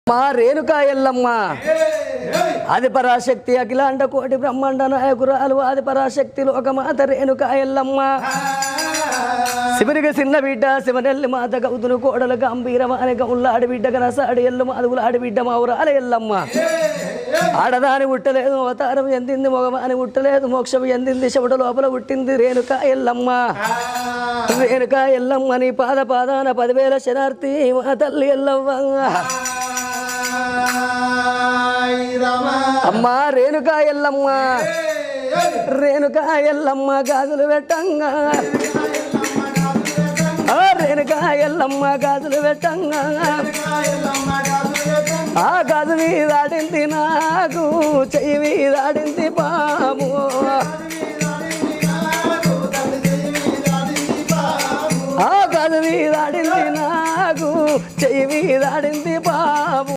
మా రేణుకా ఎల్లమ్మ ఆది పరాశక్తి అఖిలాండ కోటి బ్రహ్మాండ నాయకురాలు ఆది పరాశక్తి లోకమాత రేణుకా ఎల్లమ్మ శివరికి చిన్న బిడ్డ శివనెల్లి మాత గౌతును కోడలు గంభీరమాని గౌళ్ళాడి బిడ్డ కనసాడి ఎల్లు మాదుగులాడి బిడ్డ మావురాల ఎల్లమ్మ ఆడదాని పుట్టలేదు అవతారం ఎందింది మగవాని పుట్టలేదు మోక్షం ఎందింది శివుడు లోపల పుట్టింది రేణుకా ఎల్లమ్మ రేణుకా ఎల్లమ్మ నీ పాదాన 10,000 శనార్థి మా తల్లి ఎల్లమ్మ అమ్మా రేణుకా ఎల్లమ్మ రేణుకా ఎల్లమ్మ గాజులు పెట్టంగా రేణుకా ఎల్లమ్మ గాజులు పెట్టంగా ఆ గాజు మీదాడింది నాకు చెయ్యి మీదాడింది పాప